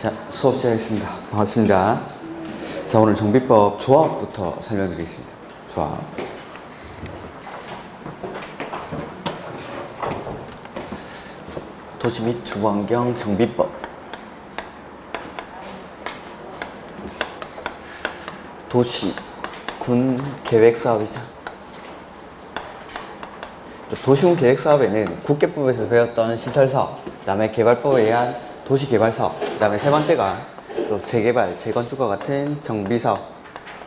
자, 수업 시작하겠습니다. 반갑습니다. 자, 오늘 정비법 조합부터 설명드리겠습니다. 조합. 도시 및 주거환경 정비법. 도시, 군 계획사업이죠. 도시군 계획사업에는 국계법에서 배웠던 시설사업, 그 다음에 개발법에 의한 도시개발사업, 그 다음에 세 번째가 또 재개발, 재건축과 같은 정비사업,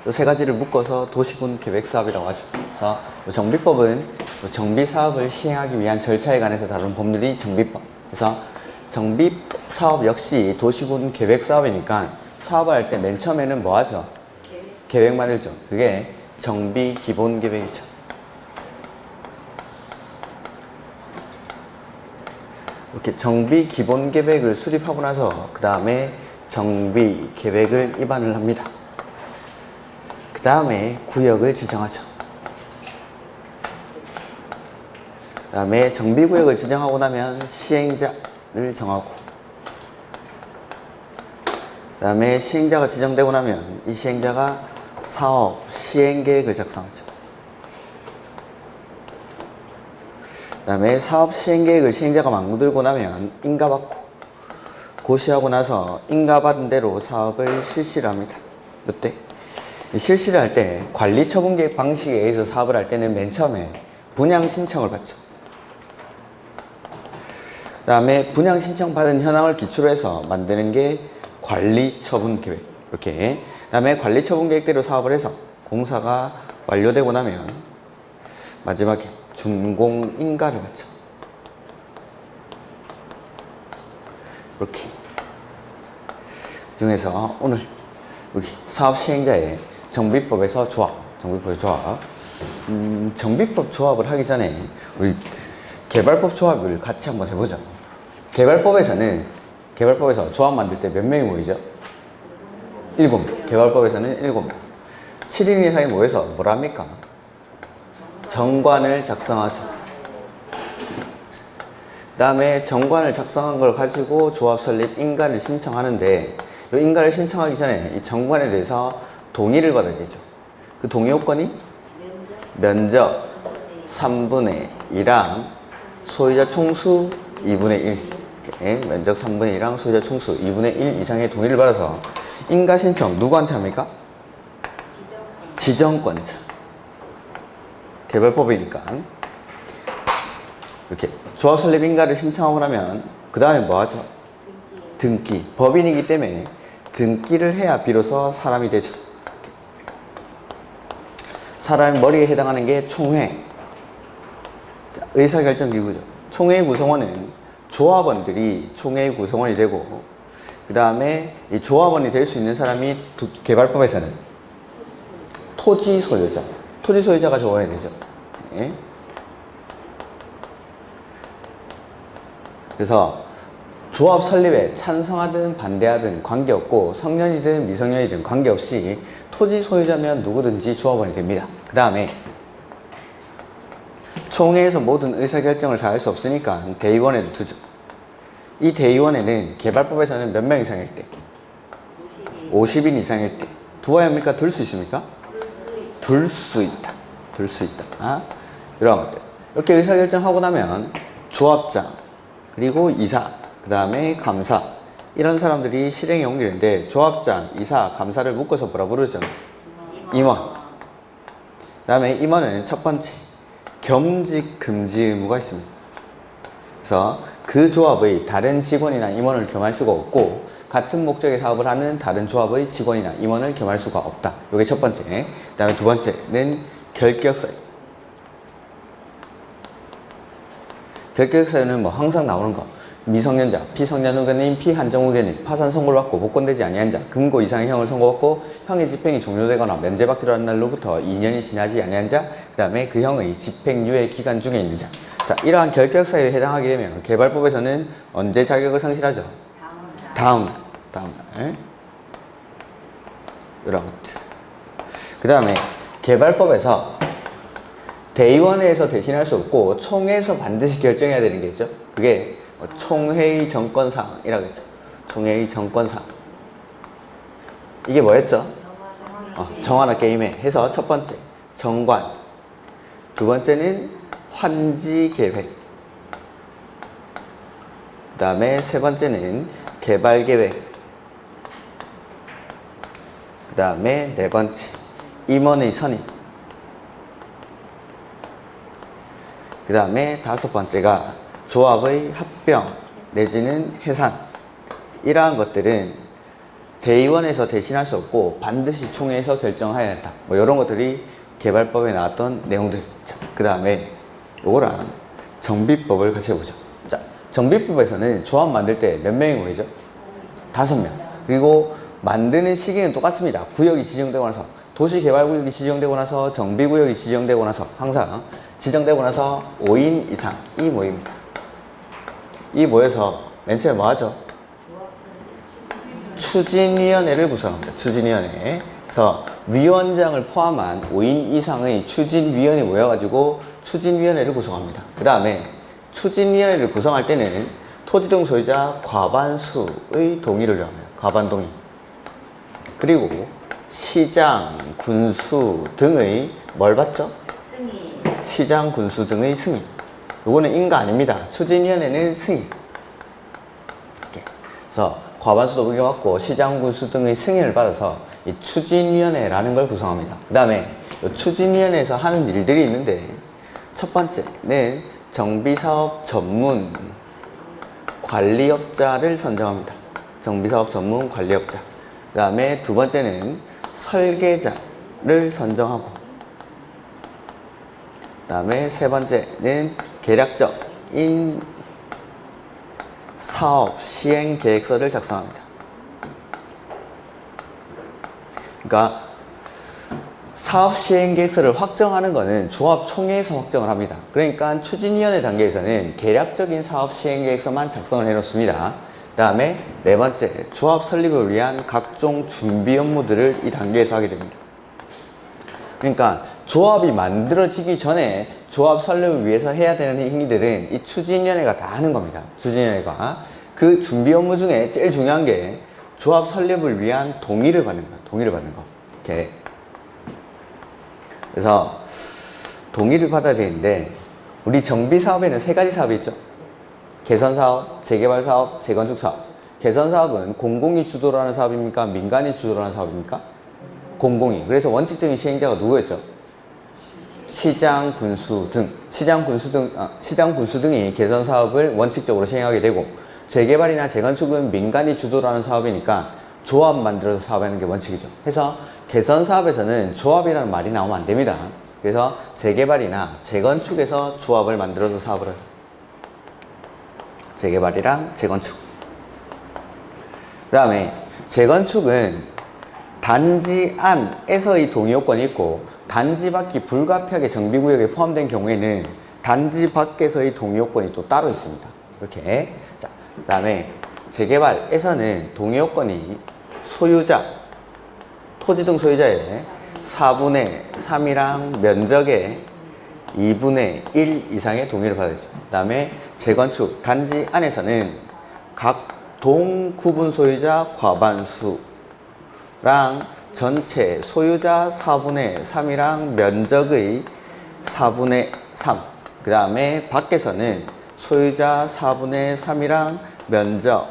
이 세 가지를 묶어서 도시군 계획사업이라고 하죠. 그래서 정비법은 정비사업을 시행하기 위한 절차에 관해서 다루는 법률이 정비법. 그래서 정비사업 역시 도시군 계획사업이니까 사업을 할 때 맨 처음에는 뭐 하죠? 계획 만들죠. 그게 정비 기본 계획이죠. 이렇게 정비 기본 계획을 수립하고 나서 그 다음에 정비 계획을 입안을 합니다. 그 다음에 구역을 지정하죠. 그 다음에 정비 구역을 지정하고 나면 시행자를 정하고, 그 다음에 시행자가 지정되고 나면 이 시행자가 사업 시행 계획을 작성하죠. 그 다음에 사업 시행계획을 시행자가 만들고 나면 인가받고, 고시하고 나서 인가받은 대로 사업을 실시를 합니다. 이때 실시를 할 때 관리처분계획 방식에 의해서 사업을 할 때는 맨 처음에 분양신청을 받죠. 그 다음에 분양신청 받은 현황을 기초로 해서 만드는 게 관리처분계획. 이렇게. 그 다음에 관리처분계획대로 사업을 해서 공사가 완료되고 나면 마지막에 준공인가를 받죠. 이렇게. 그 중에서 오늘 여기 사업 시행자의 정비법에서 조합, 정비법의 조합. 정비법 조합을 하기 전에 우리 개발법 조합을 같이 한번 해보죠. 개발법에서 조합 만들 때 몇 명이 모이죠? 7명. 개발법에서는 7명. 7인 이상이 모여서 뭘 합니까? 정관을 작성하죠. 그 다음에 정관을 작성한 걸 가지고 조합 설립 인가를 신청하는데, 이 인가를 신청하기 전에 이 정관에 대해서 동의를 받아야 되죠. 그 동의 요건이 면적 3분의 2랑 소유자 총수 2분의 1. 이렇게 면적 3분의 2랑 소유자 총수 2분의 1 이상의 동의를 받아서 인가 신청 누구한테 합니까? 지정권자. 개발법이니까. 이렇게 조합 설립 인가를 신청하고 나면 그 다음에 뭐 하죠? 등기. 법인이기 때문에 등기를 해야 비로소 사람이 되죠. 사람 머리에 해당하는 게 총회. 의사결정 기구죠. 총회의 구성원은 조합원들이 총회의 구성원이 되고, 그 다음에 이 조합원이 될 수 있는 사람이 개발법에서는 토지 소유자. 토지 소유자가 조언이 되죠. 예? 그래서 조합 설립에 찬성하든 반대하든 관계없고, 성년이든 미성년이든 관계없이 토지 소유자면 누구든지 조합원이 됩니다. 그 다음에 총회에서 모든 의사결정을 다 할 수 없으니까 대의원회를 두죠. 이 대의원회는 개발법에서는 몇 명 이상일 때? 50인 이상일 때. 두어야 합니까? 둘 수 있습니까? 둘 수 있다. 둘 수 있다. 아? 이런 것들. 이렇게 의사결정하고 나면 조합장, 그리고 이사, 그 다음에 감사, 이런 사람들이 실행에 옮기는데, 조합장, 이사, 감사를 묶어서 뭐라 부르죠? 임원. 그 다음에 임원은 첫 번째, 겸직 금지 의무가 있습니다. 그래서 그 조합의 다른 직원이나 임원을 겸할 수가 없고, 같은 목적의 사업을 하는 다른 조합의 직원이나 임원을 겸할 수가 없다. 이게 첫 번째. 그 다음에 두 번째는 결격사유. 결격사유는 뭐 항상 나오는 거. 미성년자, 피성년 의견인, 피한정 의견인, 파산 선고를 받고 복권되지 아니한 자, 금고 이상의 형을 선고받고 형의 집행이 종료되거나 면제받기로 한 날로부터 2년이 지나지 아니한 자, 그 다음에 그 형의 집행유예 기간 중에 있는 자. 자, 이러한 결격사유에 해당하게 되면 개발법에서는 언제 자격을 상실하죠? 다음 날. 이런 것들. 그 다음에 개발법에서 대의원회에서 대신할 수 없고 총회에서 반드시 결정해야 되는 게 있죠. 그게 총회의 정권사항이라고 했죠. 총회의 정권사. 이게 뭐였죠? 정화나 게임회 해서 첫 번째 정관, 두 번째는 환지 계획, 그 다음에 세 번째는 개발 계획, 그 다음에 네 번째 임원의 선임, 그 다음에 다섯 번째가 조합의 합병 내지는 해산. 이러한 것들은 대의원에서 대신할 수 없고 반드시 총회에서 결정해야 한다. 뭐 이런 것들이 개발법에 나왔던 내용들. 자, 그 다음에 요거랑 정비법을 같이 해보죠. 자, 정비법에서는 조합 만들 때 몇 명이 모이죠? 5명. 그리고 만드는 시기는 똑같습니다. 구역이 지정되고 나서, 도시개발구역이 지정되고 나서, 정비구역이 지정되고 나서, 항상 지정되고 나서 5인 이상이 모입니다. 이 모여서 맨 처음에 뭐 하죠? 추진위원회를 구성합니다. 추진위원회. 그래서 위원장을 포함한 5인 이상의 추진위원회 모여가지고 추진위원회를 구성합니다. 그 다음에 추진위원회를 구성할 때는 토지등 소유자 과반수의 동의를 요합니다. 과반 동의. 그리고 시장, 군수 등의 뭘 받죠? 승인. 시장, 군수 등의 승인. 요거는 인가 아닙니다. 추진위원회는 승인. 이렇게. 그래서 과반수 동의를 받고 시장, 군수 등의 승인을 받아서 이 추진위원회라는 걸 구성합니다. 그 다음에 이 추진위원회에서 하는 일들이 있는데, 첫 번째는 정비사업 전문 관리업자를 선정합니다. 정비사업 전문 관리업자. 그 다음에 두 번째는 설계자를 선정하고, 그 다음에 세 번째는 계략적인 사업 시행 계획서를 작성합니다. 그러니까 사업 시행 계획서를 확정하는 것은 조합 총회에서 확정을 합니다. 그러니까 추진위원회 단계에서는 계략적인 사업 시행 계획서만 작성을 해놓습니다. 그 다음에 네 번째, 조합 설립을 위한 각종 준비 업무들을 이 단계에서 하게 됩니다. 그러니까 조합이 만들어지기 전에 조합 설립을 위해서 해야 되는 행위들은 이 추진위원회가 다 하는 겁니다. 추진위원회가. 그 준비 업무 중에 제일 중요한 게 조합 설립을 위한 동의를 받는 거예요. 동의를 받는 거. 이렇게. 그래서 동의를 받아야 되는데, 우리 정비 사업에는 세 가지 사업이 있죠. 개선 사업, 재개발 사업, 재건축 사업. 개선 사업은 공공이 주도를 하는 사업입니까? 민간이 주도를 하는 사업입니까? 공공이. 그래서 원칙적인 시행자가 누구였죠? 시장, 군수 등. 시장, 군수 등이 개선 사업을 원칙적으로 시행하게 되고, 재개발이나 재건축은 민간이 주도를 하는 사업이니까 조합 만들어서 사업하는 게 원칙이죠. 그래서 개선 사업에서는 조합이라는 말이 나오면 안 됩니다. 그래서 재개발이나 재건축에서 조합을 만들어서 사업을 하죠. 재개발이랑 재건축. 그 다음에 재건축은 단지 안에서의 동의 요건이 있고, 단지 밖이 불가피하게 정비구역에 포함된 경우에는 단지 밖에서의 동의 요건이 또 따로 있습니다. 이렇게. 자, 그 다음에 재개발에서는 동의 요건이 소유자, 토지 등 소유자의 4분의 3이랑 면적의 2분의 1 이상의 동의를 받아야죠. 그 다음에 재건축 단지 안에서는 각 동 구분 소유자 과반수랑 전체 소유자 4분의 3이랑 면적의 4분의 3. 그 다음에 밖에서는 소유자 4분의 3이랑 면적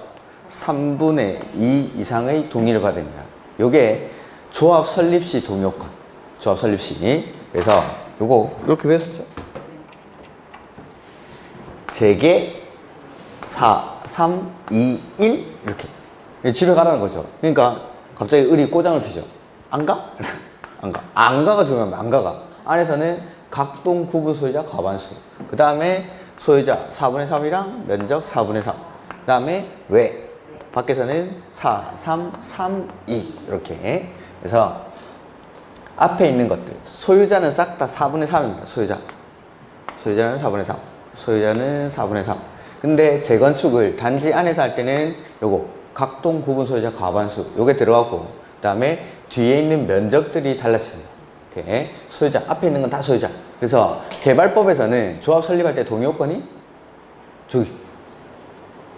3분의 2 이상의 동의를 받아야 됩니다. 요게 조합 설립 시 동의요건. 조합 설립 시. 그래서 요거 이렇게 배웠었죠. 재개 4, 3, 2, 1 이렇게 집에 가라는 거죠. 그러니까 갑자기 을이 꼬장을 피죠. 안 가? 안 가. 안 가가 중요합니다. 안 가가. 안에서는 각동 구분 소유자 과반수. 그 다음에 소유자 4분의 3이랑 면적 4분의 3. 그 다음에 외. 밖에서는 4, 3, 3, 2 이렇게. 그래서 앞에 있는 것들. 소유자는 싹 다 4분의 3입니다. 소유자는 4분의 3. 소유자는 4분의 3. 근데 재건축을 단지 안에서 할 때는 요거 각동 구분 소유자 과반수 요게 들어가고, 그 다음에 뒤에 있는 면적들이 달라집니다. 이렇게. 소유자 앞에 있는 건 다 소유자. 그래서 개발법에서는 조합 설립할 때 동의 요건이 저기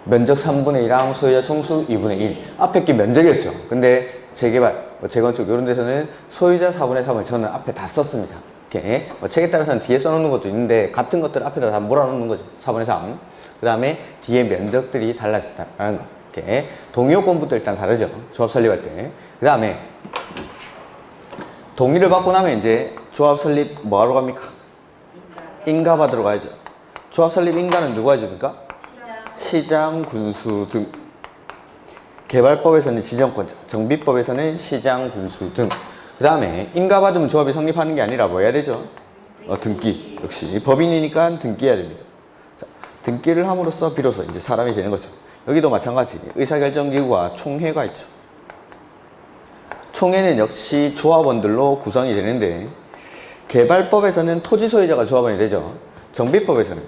면적 3분의 1랑 소유자 총수 2분의 1. 앞에 게 면적이었죠. 근데 재개발, 재건축 이런 데서는 소유자 4분의 3을 저는 앞에 다 썼습니다. 이렇게 책에 따라서는 뒤에 써놓는 것도 있는데 같은 것들을 앞에다 다 몰아놓는 거죠. 4분의 3. 그 다음에 뒤에 면적들이 달라졌다라는 거. 이렇게 동의요건부터 일단 다르죠. 조합 설립할 때. 그 다음에 동의를 받고 나면 이제 조합 설립 뭐하러 갑니까? 인가 받으러 가야죠. 조합 설립 인가는 누가 해줍니까? 시장, 군수 등. 개발법에서는 지정권자, 정비법에서는 시장, 군수 등. 그 다음에 인가 받으면 조합이 성립하는 게 아니라 뭐 해야 되죠? 등기. 역시 법인이니까 등기해야 됩니다. 자, 등기를 함으로써 비로소 이제 사람이 되는 거죠. 여기도 마찬가지 의사결정기구와 총회가 있죠. 총회는 역시 조합원들로 구성이 되는데 개발법에서는 토지 소유자가 조합원이 되죠. 정비법에서는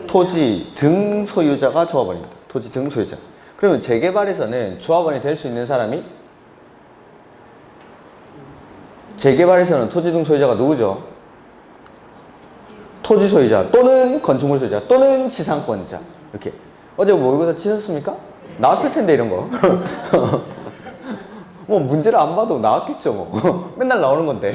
토지 등 소유자가 조합원입니다. 토지 등 소유자. 그러면 재개발에서는 조합원이 될 수 있는 사람이 재개발에서는 토지 등 소유자가 누구죠? 토지 소유자 또는 건축물 소유자 또는 지상권자. 이렇게 어제 모의고사 치셨습니까? 나왔을 텐데 이런 거. 뭐 문제를 안 봐도 나왔겠죠 뭐. 맨날 나오는 건데.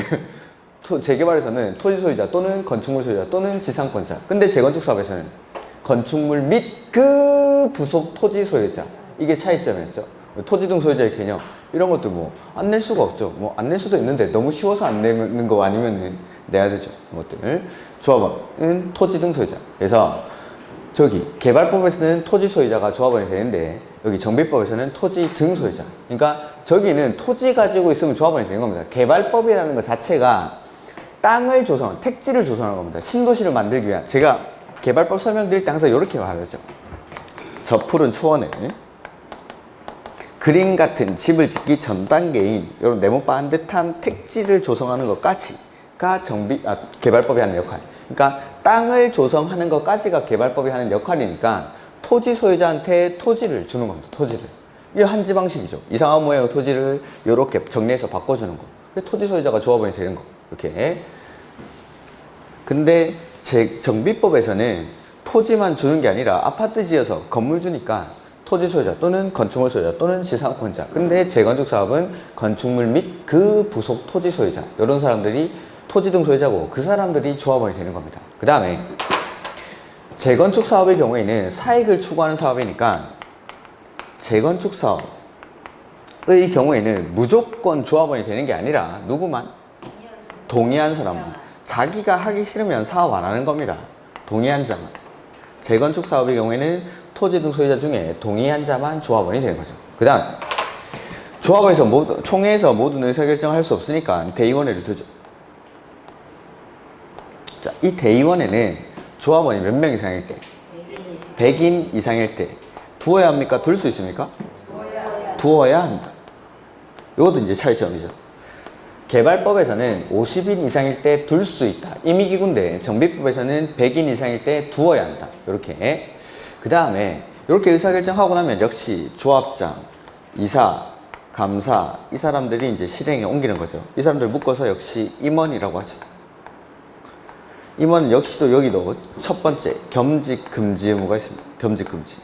재개발에서는 토지 소유자 또는 건축물 소유자 또는 지상권자. 근데 재건축 사업에서는 건축물 및 그 부속 토지 소유자. 이게 차이점이었죠. 토지 등 소유자의 개념 이런 것도 뭐 안 낼 수가 없죠. 뭐 안 낼 수도 있는데 너무 쉬워서 안 내는 거 아니면 내야 되죠. 이것들. 조합원은 토지 등 소유자. 그래서 저기 개발법에서는 토지 소유자가 조합원이 되는데 여기 정비법에서는 토지 등 소유자. 그러니까 저기는 토지 가지고 있으면 조합원이 되는 겁니다. 개발법이라는 것 자체가 땅을 조성한, 택지를 조성하는 겁니다. 신도시를 만들기 위한. 제가 개발법 설명드릴 때 항상 이렇게 말하죠. 저 푸른 초원에 그림 같은 집을 짓기 전 단계인 이런 네모 반듯한 택지를 조성하는 것까지가 개발법이 하는 역할. 그러니까 땅을 조성하는 것까지가 개발법이 하는 역할이니까 토지 소유자한테 토지를 주는 겁니다. 토지를. 이게 한지 방식이죠. 이상한 모양의 토지를 이렇게 정리해서 바꿔주는 거. 그게 토지 소유자가 조합원이 되는 거. 이렇게. 근데 정비법에서는 토지만 주는 게 아니라 아파트 지어서 건물 주니까 토지 소유자 또는 건축물 소유자 또는 지상권자. 근데 재건축 사업은 건축물 및 그 부속 토지 소유자. 이런 사람들이 토지 등 소유자고 그 사람들이 조합원이 되는 겁니다. 그 다음에 재건축 사업의 경우에는 사익을 추구하는 사업이니까 재건축 사업의 경우에는 무조건 조합원이 되는 게 아니라 누구만? 동의한 사람만. 자기가 하기 싫으면 사업 안 하는 겁니다. 동의한 자만. 재건축 사업의 경우에는 토지 등 소유자 중에 동의한 자만 조합원이 되는 거죠. 그 다음 조합원에서 총회에서 모든 의사결정을 할 수 없으니까 대의원회를 두죠. 자, 이 대의원회는 조합원이 몇 명 이상일 때? 100인 이상일 때 두어야 합니까? 둘 수 있습니까? 두어야 한다. 이것도 이제 차이점이죠. 개발법에서는 50인 이상일 때 둘 수 있다. 임의기구인데 정비법에서는 100인 이상일 때 두어야 한다. 이렇게. 그 다음에 이렇게 의사결정하고 나면 역시 조합장, 이사, 감사 이 사람들이 이제 실행에 옮기는 거죠. 이 사람들 묶어서 역시 임원이라고 하죠. 임원은 역시도 여기도 첫 번째 겸직 금지 의무가 있습니다. 겸직 금지.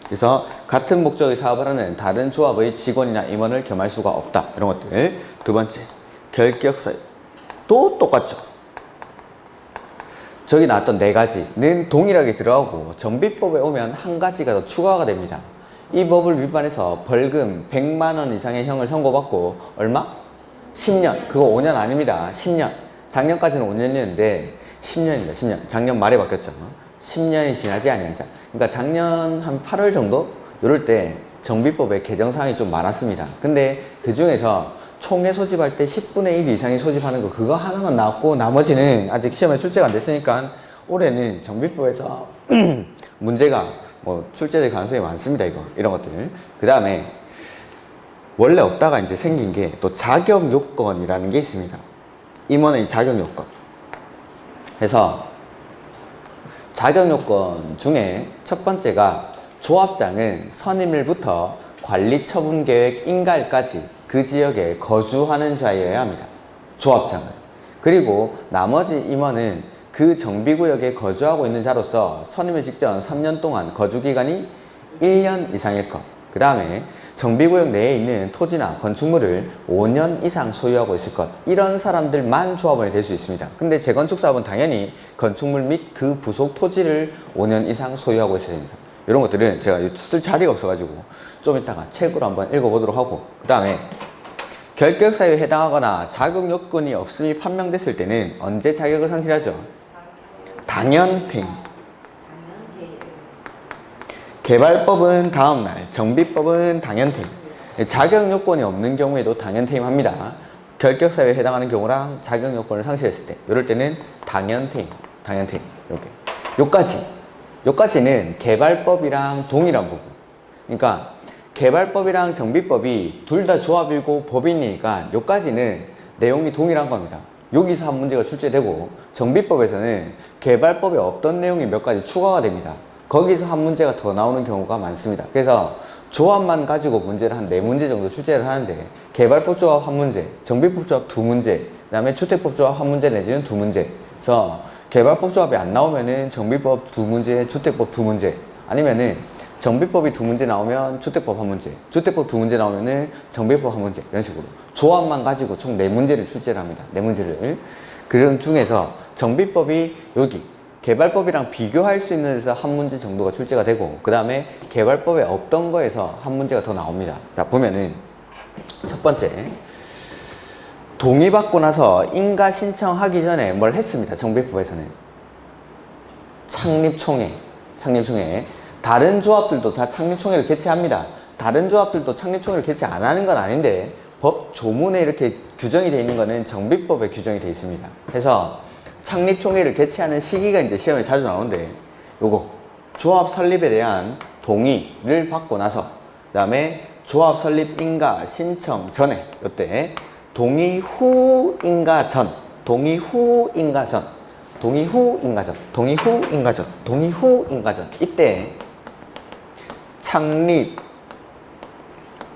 그래서 같은 목적의 사업을 하는 다른 조합의 직원이나 임원을 겸할 수가 없다. 이런 것들. 두 번째 결격사유. 또 똑같죠. 저기 나왔던 네 가지는 동일하게 들어가고 정비법에 오면 한 가지가 더 추가가 됩니다. 이 법을 위반해서 벌금 100만 원 이상의 형을 선고받고 얼마? 10년. 그거 5년 아닙니다. 10년. 작년까지는 5년이었는데 10년입니다. 10년. 작년 말에 바뀌었죠. 10년이 지나지 아니한 자. 그러니까 작년 한 8월 정도? 이럴 때 정비법에 개정사항이 좀 많았습니다. 근데 그 중에서 총회 소집할 때 10분의 1 이상이 소집하는 거 그거 하나만 나왔고 나머지는 아직 시험에 출제가 안 됐으니까 올해는 정비법에서 문제가 뭐 출제될 가능성이 많습니다. 이런 것들. 그 다음에 원래 없다가 이제 생긴 게 또 자격 요건이라는 게 있습니다. 임원의 자격 요건. 해서 자격 요건 중에 첫 번째가 조합장은 선임일부터 관리 처분 계획 인가일까지 그 지역에 거주하는 자여야 합니다. 조합장은. 그리고 나머지 임원은 그 정비구역에 거주하고 있는 자로서 선임을 직전 3년 동안 거주기간이 1년 이상일 것. 그 다음에 정비구역 내에 있는 토지나 건축물을 5년 이상 소유하고 있을 것. 이런 사람들만 조합원이 될 수 있습니다. 근데 재건축 사업은 당연히 건축물 및 그 부속 토지를 5년 이상 소유하고 있어야 됩니다. 이런 것들은 제가 쓸 자리가 없어가지고 좀 이따가 책으로 한번 읽어보도록 하고, 그 다음에 결격사유에 해당하거나 자격 요건이 없음이 판명됐을 때는 언제 자격을 상실하죠? 당연퇴임. 개발법은 다음날, 정비법은 당연퇴임. 자격 요건이 없는 경우에도 당연퇴임합니다. 결격사유에 해당하는 경우랑 자격 요건을 상실했을 때, 이럴 때는 당연퇴임. 요까지는 개발법이랑 동일한 부분. 그러니까 개발법이랑 정비법이 둘 다 조합이고 법인이니까 요까지는 내용이 동일한 겁니다. 여기서 한 문제가 출제되고, 정비법에서는 개발법에 없던 내용이 몇 가지 추가가 됩니다. 거기서 한 문제가 더 나오는 경우가 많습니다. 그래서 조합만 가지고 문제를 한 4문제 정도 출제를 하는데, 개발법 조합 1문제, 정비법 조합 2문제, 그 다음에 주택법 조합 1문제 내지는 2문제. 그래서 개발법 조합이 안 나오면은 정비법 2문제, 주택법 2문제, 아니면은 정비법이 2문제 나오면 주택법 1문제, 주택법 2문제 나오면은 정비법 1문제, 이런 식으로 조합만 가지고 총 4문제를 출제를 합니다. 4문제를. 그런 중에서 정비법이 여기 개발법이랑 비교할 수 있는 데서 1문제 정도가 출제가 되고, 그 다음에 개발법에 없던 거에서 1문제가 더 나옵니다. 자, 보면은 첫 번째, 동의받고 나서 인가 신청하기 전에 뭘 했습니다. 정비법에서는 창립총회. 다른 조합들도 다 창립총회를 개최합니다. 다른 조합들도 창립총회를 개최 안 하는 건 아닌데, 법 조문에 이렇게 규정이 되어 있는 거는 정비법에 규정이 되어 있습니다. 그래서 창립총회를 개최하는 시기가 이제 시험에 자주 나오는데, 요거 조합 설립에 대한 동의를 받고 나서, 그 다음에 조합 설립 인가 신청 전에, 요때 동의 후 인가 전, 이때 창립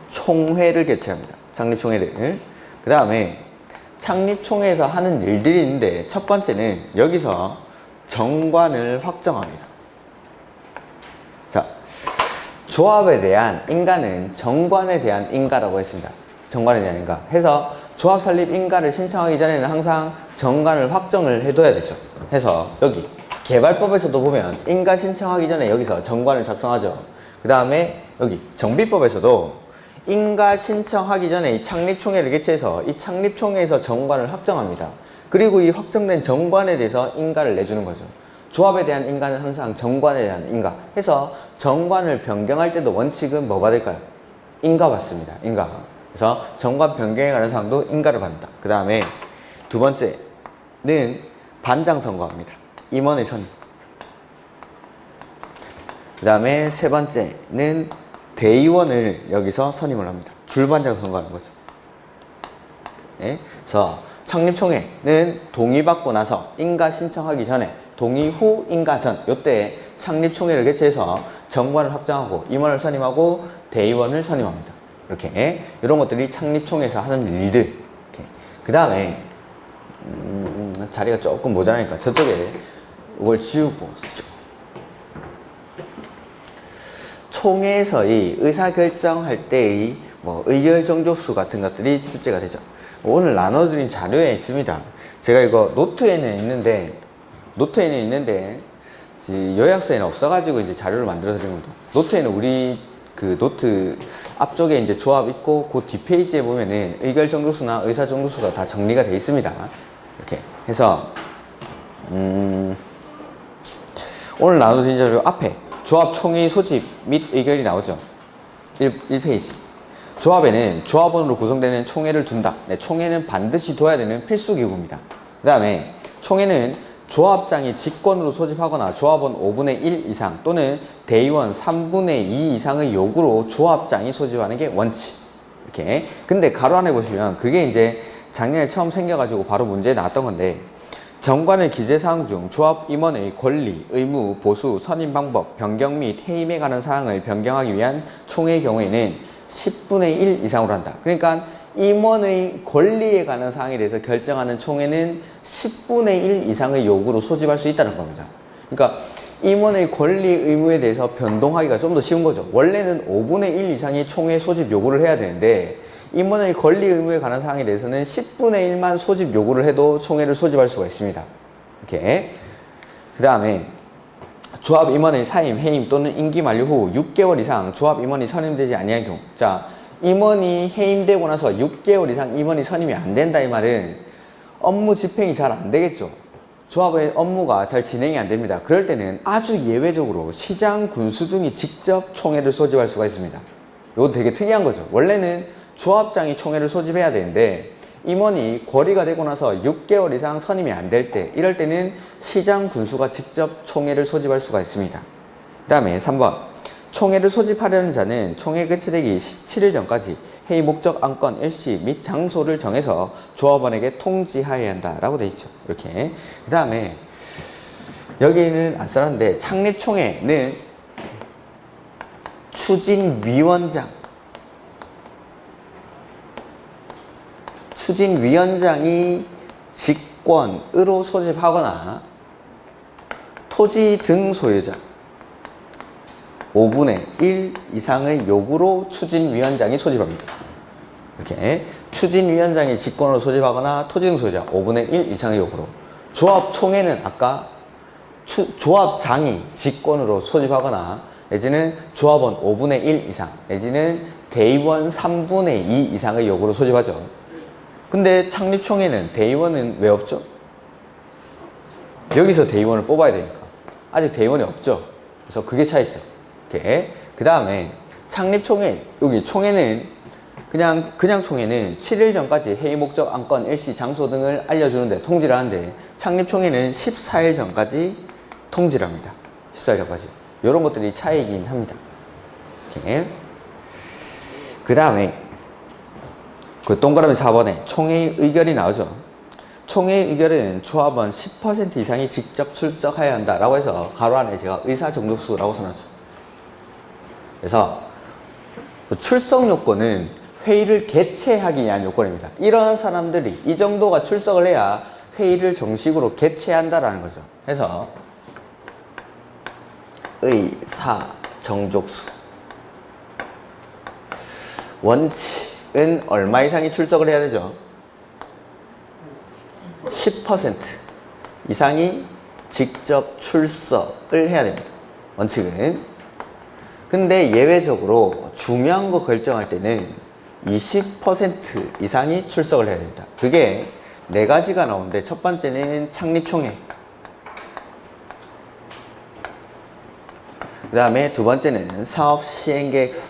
총회를 개최합니다. 창립총회를. 그 다음에 창립총회에서 하는 일들이 있는데, 첫 번째는 여기서 정관을 확정합니다. 자, 조합에 대한 인가는 정관에 대한 인가라고 했습니다. 정관에 대한 인가 해서 조합 설립 인가를 신청하기 전에는 항상 정관을 확정을 해둬야 되죠. 해서 여기 개발법에서도 보면 인가 신청하기 전에 여기서 정관을 작성하죠. 그 다음에 여기 정비법에서도 인가 신청하기 전에 이 창립총회를 개최해서 이 창립총회에서 정관을 확정합니다. 그리고 이 확정된 정관에 대해서 인가를 내주는 거죠. 조합에 대한 인가는 항상 정관에 대한 인가 해서 정관을 변경할 때도 원칙은 뭐 받을까요? 인가 받습니다. 인가. 그래서 정관 변경에 관한 사항도 인가를 받는다. 그 다음에 두 번째는 반장 선거합니다. 임원의 선임. 그 다음에 세 번째는 대의원을 여기서 선임을 합니다. 줄반장 선거하는 거죠. 네? 그래서 창립총회는 동의받고 나서 인가 신청하기 전에, 동의 후 인가 전, 요때 창립총회를 개최해서 정관을 확정하고 임원을 선임하고 대의원을 선임합니다. 이렇게 이런 것들이 창립총회에서 하는 일들. 그 다음에 자리가 조금 모자라니까 저쪽에 이걸 지우고 총회에서의 의사결정할 때의 뭐 의결정족수 같은 것들이 출제가 되죠. 오늘 나눠드린 자료에 있습니다. 제가 이거 노트에는 있는데 요약서에는 없어가지고 이제 자료를 만들어 드린 겁니다. 노트에는 우리 그 노트 앞쪽에 이제 조합 있고 그 뒷페이지에 보면은 의결정족수나 의사정족수가 다 정리가 되어 있습니다. 이렇게 해서 오늘 나눠드린 자료 앞에 조합 총회 소집 및 의결이 나오죠. 1페이지. 조합에는 조합원으로 구성되는 총회를 둔다. 네, 총회는 반드시 둬야 되는 필수 기구입니다. 그 다음에 총회는 조합장이 직권으로 소집하거나 조합원 5분의 1 이상 또는 대의원 3분의 2 이상의 요구로 조합장이 소집하는 게 원칙. 이렇게. 근데 가로 안에 보시면 그게 이제 작년에 처음 생겨가지고 바로 문제에 나왔던 건데, 정관의 기재사항 중 조합 임원의 권리, 의무, 보수, 선임 방법, 변경 및 해임에 관한 사항을 변경하기 위한 총회의 경우에는 10분의 1 이상으로 한다. 그러니까 임원의 권리에 관한 사항에 대해서 결정하는 총회는 10분의 1 이상의 요구로 소집할 수 있다는 겁니다. 그러니까 임원의 권리 의무에 대해서 변동하기가 좀 더 쉬운 거죠. 원래는 5분의 1 이상의 총회 소집 요구를 해야 되는데 임원의 권리 의무에 관한 사항에 대해서는 10분의 1만 소집 요구를 해도 총회를 소집할 수가 있습니다. 이렇게. 그 다음에 조합 임원의 사임, 해임 또는 임기 만료 후 6개월 이상 조합 임원이 선임되지 아니한 경우. 자, 임원이 해임되고 나서 6개월 이상 임원이 선임이 안 된다 이 말은 업무 집행이 잘 안 되겠죠. 조합의 업무가 잘 진행이 안 됩니다. 그럴 때는 아주 예외적으로 시장, 군수 등이 직접 총회를 소집할 수가 있습니다. 이건 되게 특이한 거죠. 원래는 조합장이 총회를 소집해야 되는데 임원이 고리가 되고 나서 6개월 이상 선임이 안 될 때, 이럴 때는 시장, 군수가 직접 총회를 소집할 수가 있습니다. 그 다음에 3번 총회를 소집하려는 자는 총회 개최되기 17일 전까지 회의 목적, 안건, 일시 및 장소를 정해서 조합원에게 통지하여야 한다라고 되어 있죠. 이렇게. 그 다음에 여기는 안 써놨는데 창립총회는 추진위원장이 직권으로 소집하거나 토지 등 소유자 5분의 1 이상의 요구로 추진위원장이 소집합니다. 이렇게 추진위원장이 직권으로 소집하거나 토지 등 소유자 5분의 1 이상의 요구로. 조합총회는 아까 조합장이 직권으로 소집하거나 내지는 조합원 5분의 1 이상 내지는 대의원 3분의 2 이상의 요구로 소집하죠. 근데 창립총회는 대의원은 왜 없죠? 여기서 대의원을 뽑아야 되니까. 아직 대의원이 없죠. 그래서 그게 차이죠. 이렇게. 그 다음에 창립총회, 여기 총회는 그냥 총회는 7일 전까지 회의 목적, 안건, 일시, 장소 등을 알려주는데 통지를 하는데 창립총회는 14일 전까지 통지를 합니다. 14일 전까지. 이런 것들이 차이이긴 합니다. 이렇게. 그 다음에 그 동그라미 4번에 총회의 의결이 나오죠. 총회의 의결은 조합원 10% 이상이 직접 출석해야 한다라고 해서 가로 안에 제가 의사 정족수라고 써놨어요. 그래서 출석 요건은 회의를 개최하기 위한 요건입니다. 이런 사람들이 이 정도가 출석을 해야 회의를 정식으로 개최한다라는 거죠. 그래서 의사 정족수 원칙은 얼마 이상이 출석을 해야 되죠? 10% 이상이 직접 출석을 해야 됩니다. 원칙은. 근데 예외적으로 중요한 거 결정할 때는 20% 이상이 출석을 해야 됩니다. 그게 4가지가 나오는데 첫 번째는 창립총회, 그 다음에 두 번째는 사업시행계획서,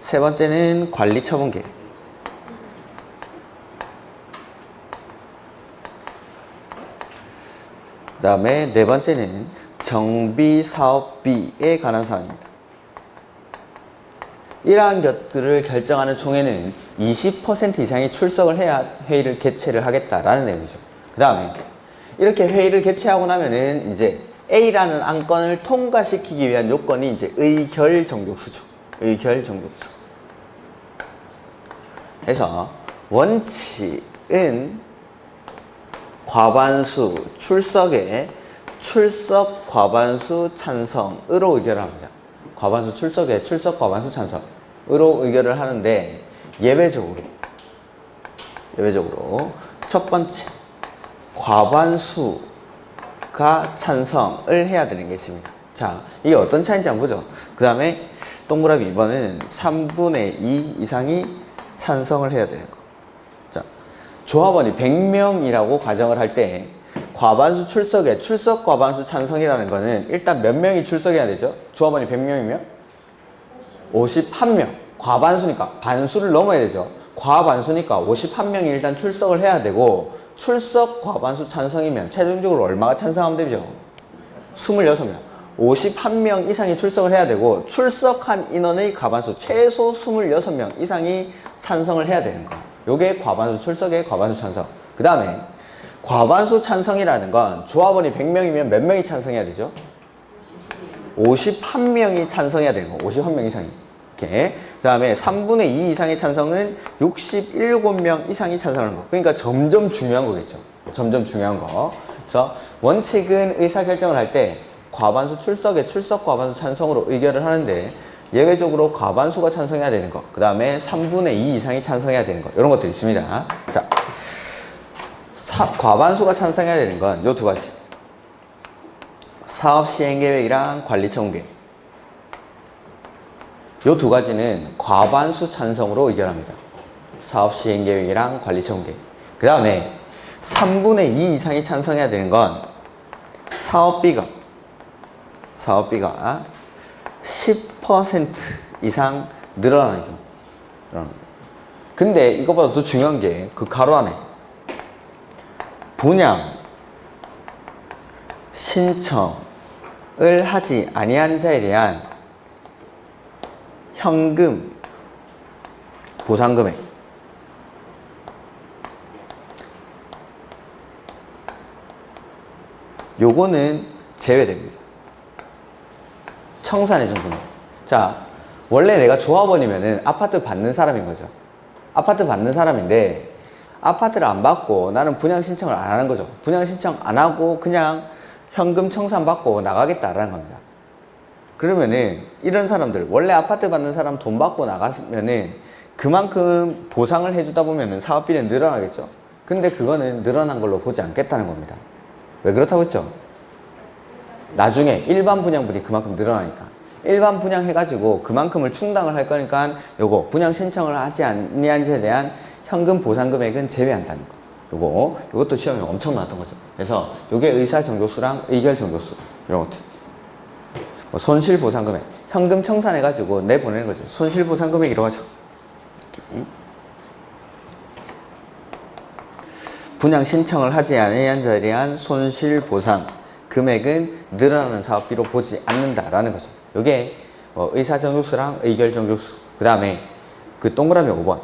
세 번째는 관리처분계획, 그 다음에 네 번째는 정비사업비에 관한 사항입니다. 이러한 것들을 결정하는 총회는 20% 이상이 출석을 해야 회의를 개최를 하겠다라는 내용이죠. 그 다음에 이렇게 회의를 개최하고 나면은 이제 A라는 안건을 통과시키기 위한 요건이 이제 의결 정족수죠. 의결 정족수. 그래서 원칙은 과반수 출석에 출석 과반수 찬성으로 의결을 합니다. 과반수 출석에 출석 과반수 찬성으로 의결을 하는데 예외적으로 첫 번째 과반수가 찬성을 해야 되는 게 있습니다. 자, 이게 어떤 차이인지 한번 보죠. 그 다음에 동그라미 2번은 3분의 2 이상이 찬성을 해야 되는 거. 자, 조합원이 100명이라고 가정을 할 때 과반수 출석에 출석 과반수 찬성이라는 거는 일단 몇 명이 출석해야 되죠? 조합원이 100명이면 51명. 과반수니까 반수를 넘어야 되죠. 과반수니까 51명이 일단 출석을 해야 되고 출석 과반수 찬성이면 최종적으로 얼마가 찬성하면 되죠? 26명. 51명 이상이 출석을 해야 되고 출석한 인원의 과반수 최소 26명 이상이 찬성을 해야 되는 거. 요게 과반수 출석의 과반수 찬성. 그 다음에 과반수 찬성이라는 건 조합원이 100명이면 몇 명이 찬성해야 되죠? 51명이 찬성해야 되는 거. 51명 이상이. 이렇게. 그 다음에 3분의 2 이상의 찬성은 67명 이상이 찬성하는 거. 그러니까 점점 중요한 거겠죠. 점점 중요한 거. 그래서 원칙은 의사결정을 할 때 과반수 출석에 출석 과반수 찬성으로 의결을 하는데 예외적으로 과반수가 찬성해야 되는 거. 그 다음에 3분의 2 이상이 찬성해야 되는 거. 이런 것들이 있습니다. 자, 과반수가 찬성해야 되는 건 요 두 가지. 사업 시행 계획이랑 관리 총계. 요 두 가지는 과반수 찬성으로 의결합니다. 사업 시행 계획이랑 관리 총계. 그 다음에 3분의 2 이상이 찬성해야 되는 건 사업비가 10% 이상 늘어나는 경우. 근데 이것보다 더 중요한 게 그 가로 안에 분양 신청을 하지 아니한 자에 대한 현금 보상금액. 요거는 제외됩니다. 청산의 정도입니다. 자, 원래 내가 조합원이면은 아파트 받는 사람인 거죠. 아파트 받는 사람인데 아파트를 안 받고 나는 분양 신청을 안 하는 거죠. 분양 신청 안 하고 그냥 현금 청산 받고 나가겠다라는 겁니다. 그러면은 이런 사람들, 원래 아파트 받는 사람 돈 받고 나갔으면은 그만큼 보상을 해주다 보면은 사업비는 늘어나겠죠. 근데 그거는 늘어난 걸로 보지 않겠다는 겁니다. 왜 그렇다고 했죠? 나중에 일반 분양분이 그만큼 늘어나니까. 일반 분양 해가지고 그만큼을 충당을 할 거니까 요거 분양 신청을 하지 않는 자에 대한 현금 보상 금액은 제외한다는 거. 요것도 시험에 엄청 나왔던 거죠. 그래서 요게 의사 정족수랑 의결 정족수 이런 것들. 뭐 손실 보상 금액, 현금 청산해가지고 내보내는 거죠. 손실 보상 금액이라고 하죠. 분양 신청을 하지 않은 자에 대한 손실 보상 금액은 늘어나는 사업비로 보지 않는다라는 거죠. 요게 의사 정족수랑 의결 정족수. 그 다음에 그 동그라미 5번.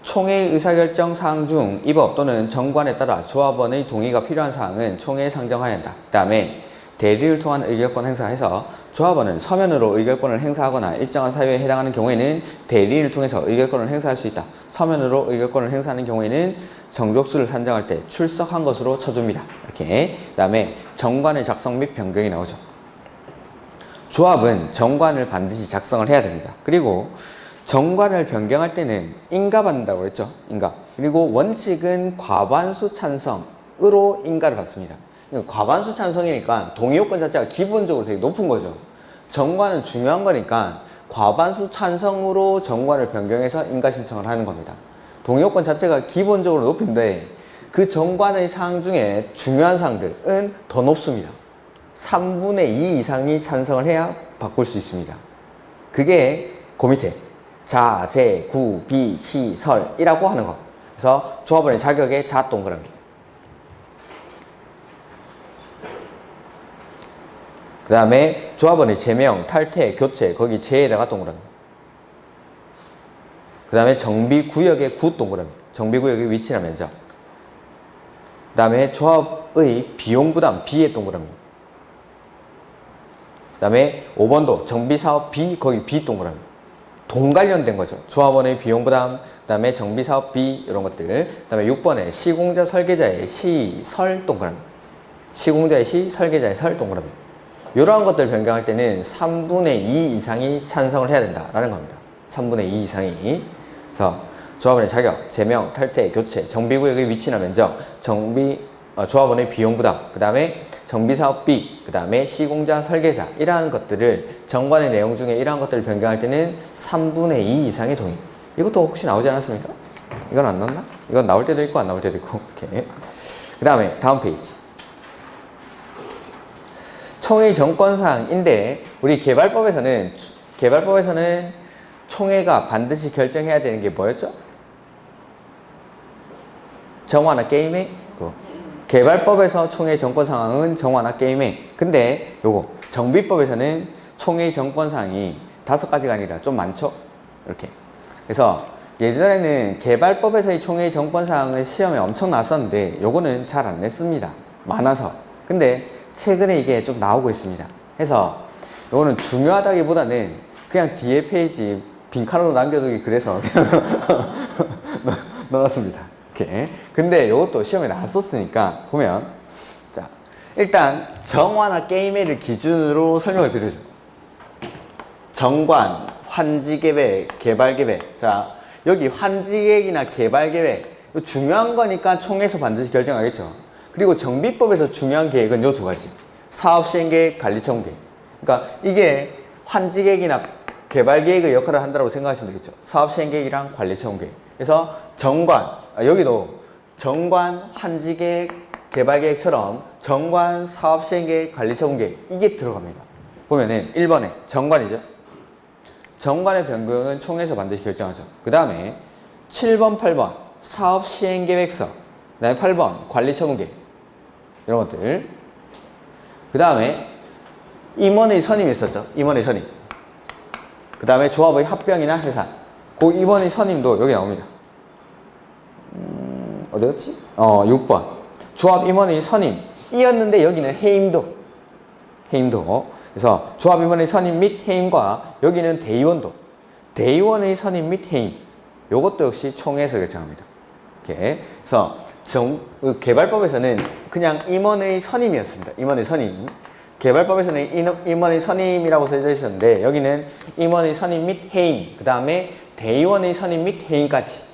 총회 의사결정 사항 중 입업 또는 정관에 따라 조합원의 동의가 필요한 사항은 총회에 상정해야 한다. 그 다음에 대리를 통한 의결권 행사해서 조합원은 서면으로 의결권을 행사하거나 일정한 사유에 해당하는 경우에는 대리인을 통해서 의결권을 행사할 수 있다. 서면으로 의결권을 행사하는 경우에는 정족수를 산정할 때 출석한 것으로 쳐줍니다. 이렇게. 그 다음에 정관의 작성 및 변경이 나오죠. 조합은 정관을 반드시 작성을 해야 됩니다. 그리고 정관을 변경할 때는 인가받는다고 그랬죠. 인가. 그리고 원칙은 과반수 찬성으로 인가를 받습니다. 과반수 찬성이니까 동의요건 자체가 기본적으로 되게 높은 거죠. 정관은 중요한 거니까 과반수 찬성으로 정관을 변경해서 인가 신청을 하는 겁니다. 동의요건 자체가 기본적으로 높은데 그 정관의 사항 중에 중요한 사항들은 더 높습니다. 3분의 2 이상이 찬성을 해야 바꿀 수 있습니다. 그게 그 밑에 자, 재, 구, 비, 시, 설이라고 하는 거. 그래서 조합원의 자격의 자 동그라미. 그 다음에 조합원의 제명, 탈퇴, 교체, 거기 제에다가 동그라미. 그 다음에 정비구역의 구 동그라미. 정비구역의 위치나 면적. 그 다음에 조합의 비용부담, 비의 동그라미. 그 다음에 5번도 정비사업 비, 거기 비 동그라미. 돈 관련된 거죠. 조합원의 비용부담, 그 다음에 정비사업비 이런 것들. 그 다음에 6번에 시공자 설계자의 시, 설 동그라미. 시공자의 시, 설계자의 설 동그라미. 이러한 것들 변경할 때는 3분의 2 이상이 찬성을 해야 된다라는 겁니다. 3분의 2 이상이. 그래서 조합원의 자격, 제명, 탈퇴, 교체, 정비구역의 위치나 면적, 조합원의 비용부담, 그 다음에 정비사업비, 그 다음에 시공자, 설계자 이러한 것들을 정관의 내용 중에 이러한 것들을 변경할 때는 3분의 2 이상의 동의. 이것도 혹시 나오지 않았습니까? 이건 안 나왔나? 이건 나올 때도 있고 안 나올 때도 있고. 이렇게. 그 다음에 다음 페이지. 총회 정권사항인데 우리 개발법에서는 총회가 반드시 결정해야 되는 게 뭐였죠? 정화나 게임회? 개발법에서 총회 정권사항은 정화나 게임회. 근데 요거 정비법에서는 총회 정권사항이 5가지가 아니라 좀 많죠? 이렇게. 그래서 예전에는 개발법에서의 총회 정권사항은 시험에 엄청 나왔었는데 요거는 잘 안 냈습니다. 많아서. 근데 최근에 이게 좀 나오고 있습니다. 해서 요거는 중요하다기보다는 그냥 뒤에 페이지 빈칸으로 남겨두기 그래서 그냥 넣었습니다. 이렇게. 근데 이것도 시험에 나왔었으니까 보면 자 일단 정화나 게임회를 기준으로 설명을 드리죠. 정관, 환지계획, 개발계획. 자 여기 환지계획이나 개발계획 이거 중요한 거니까 총회에서 반드시 결정하겠죠. 그리고 정비법에서 중요한 계획은 요 두 가지. 사업시행계획, 관리처분계획. 그러니까 이게 환지계획이나 개발계획의 역할을 한다고 생각하시면 되겠죠. 사업시행계획이랑 관리처분계획. 그래서 정관, 여기도 정관, 환지계획, 개발계획처럼 정관, 사업시행계획, 관리처분계획 이게 들어갑니다. 보면은 1번에 정관이죠. 정관의 변경은 총회에서 반드시 결정하죠. 그 다음에 7번, 8번 사업시행계획서, 그 다음에 8번 관리처분계획 이런 것들. 그 다음에 임원의 선임이 있었죠. 임원의 선임. 그 다음에 조합의 합병이나 해산. 그 임원의 선임도 여기 나옵니다. 어디였지? 6번. 조합 임원의 선임. 이었는데 여기는 해임도. 해임도. 그래서 조합 임원의 선임 및 해임과 여기는 대의원도. 대의원의 선임 및 해임. 요것도 역시 총회에서 결정합니다. 이렇게. 그래서 개발법에서는 그냥 임원의 선임이었습니다. 임원의 선임. 개발법에서는 임원의 선임이라고 써져 있었는데 여기는 임원의 선임 및 해임, 그 다음에 대의원의 선임 및 해임까지.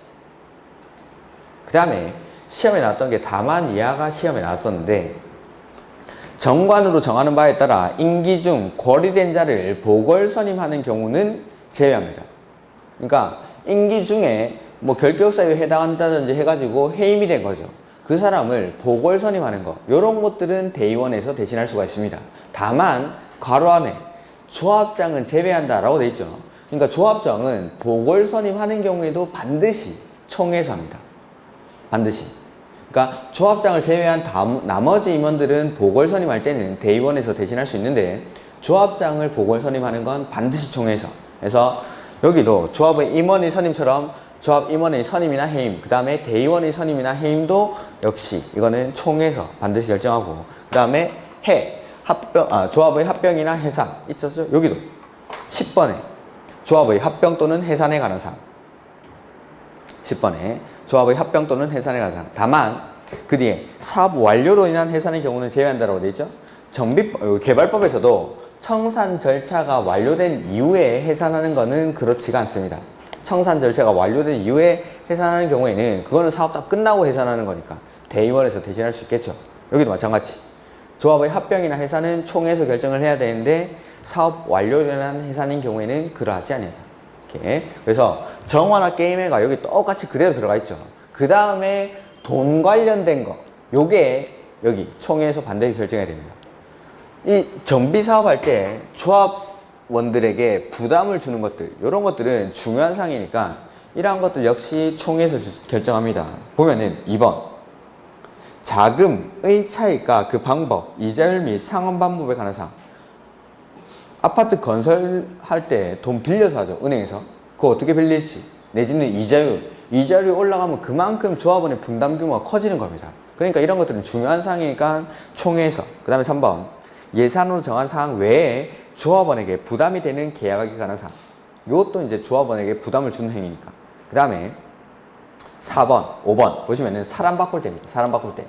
그 다음에 시험에 나왔던 게 다만 이하가 시험에 나왔었는데 정관으로 정하는 바에 따라 임기 중 고리된 자를 보궐선임하는 경우는 제외합니다. 그러니까 임기 중에 뭐 결격사유에 해당한다든지 해가지고 해임이 된 거죠. 그 사람을 보궐선임하는 거 이런 것들은 대의원에서 대신할 수가 있습니다. 다만 괄호 안에 조합장은 제외한다 라고 되어 있죠. 그러니까 조합장은 보궐선임하는 경우에도 반드시 총회에서 합니다. 반드시. 그러니까 조합장을 제외한 나머지 임원들은 보궐선임할 때는 대의원에서 대신할 수 있는데 조합장을 보궐선임하는 건 반드시 총회에서. 그래서 여기도 조합의 임원의 선임처럼 조합 임원의 선임이나 해임, 그 다음에 대의원의 선임이나 해임도 역시 이거는 총회에서 반드시 결정하고, 그 다음에 조합의 합병이나 해산 있었죠? 여기도 10번에 조합의 합병 또는 해산에 관한 사항. 10번에 조합의 합병 또는 해산에 관한 사항. 다만 그 뒤에 사업 완료로 인한 해산의 경우는 제외한다라고 되어 있죠? 개발법에서도 청산 절차가 완료된 이후에 해산하는 것은 그렇지가 않습니다. 청산 절차가 완료된 이후에 해산하는 경우에는 그거는 사업 다 끝나고 해산하는 거니까 대의원에서 대신할 수 있겠죠. 여기도 마찬가지. 조합의 합병이나 해산은 총회에서 결정을 해야 되는데 사업 완료로 인한 해산인 경우에는 그러하지 아니하다. 이렇게. 그래서 정화나 게임회가 여기 똑같이 그대로 들어가 있죠. 그 다음에 돈 관련된 거 요게 여기 총회에서 반드시 결정해야 됩니다. 이 정비 사업할 때 조합원들에게 부담을 주는 것들 이런 것들은 중요한 사항이니까 이러한 것들 역시 총회에서 결정합니다. 보면은 2번 자금의 차이가 그 방법, 이자율 및 상환 방법에 관한 사항. 아파트 건설할 때 돈 빌려서 하죠. 은행에서. 그거 어떻게 빌릴지 내지는 이자율이 올라가면 그만큼 조합원의 분담 규모가 커지는 겁니다. 그러니까 이런 것들은 중요한 사항이니까 총회에서. 그 다음에 3번 예산으로 정한 사항 외에 조합원에게 부담이 되는 계약에 관한 사항. 이것도 이제 조합원에게 부담을 주는 행위니까. 그 다음에 4번, 5번 보시면은 사람 바꿀 때입니다. 사람 바꿀 때.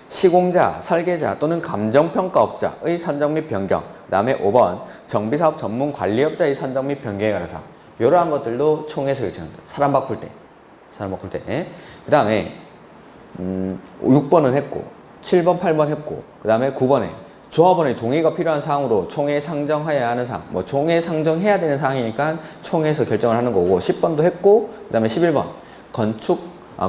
시공자, 설계자 또는 감정평가업자의 선정 및 변경. 그 다음에 5번 정비사업 전문 관리업자의 선정 및 변경에 관한 사항. 이러한 것들도 총회에서 결정합니다. 사람 바꿀 때. 사람 바꿀 때. 그 다음에 6번은 했고 7번, 8번 했고 그 다음에 9번에 조합원의 동의가 필요한 사항으로 총회에 상정해야 하는 사항, 뭐 총회에 상정해야 되는 사항이니까 총회에서 결정을 하는 거고 10번도 했고 그 다음에 11번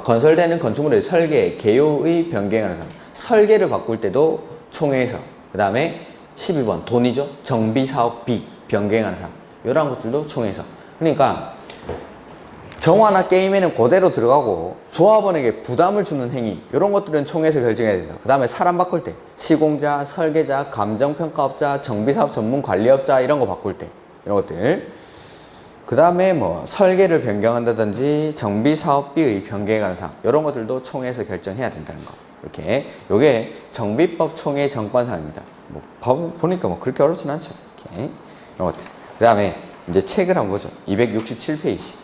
건설되는 건축물의 설계, 개요의 변경에 관한 사항. 설계를 바꿀 때도 총회에서. 그 다음에 12번 돈이죠. 정비사업비 변경에 관한 사항. 이런 것들도 총회에서. 그러니까 정화나 게임에는 그대로 들어가고 조합원에게 부담을 주는 행위 이런 것들은 총회에서 결정해야 된다. 그 다음에 사람 바꿀 때 시공자, 설계자, 감정평가업자, 정비사업 전문관리업자 이런 거 바꿀 때 이런 것들. 그 다음에 뭐 설계를 변경한다든지 정비사업비의 변경에 관한 사항 이런 것들도 총회에서 결정해야 된다는 거. 이렇게 요게 정비법 총회 정관사항입니다. 뭐 보니까 뭐 그렇게 어렵진 않죠. 이렇게 이런 것들. 그 다음에 이제 책을 한번 보죠. 267페이지.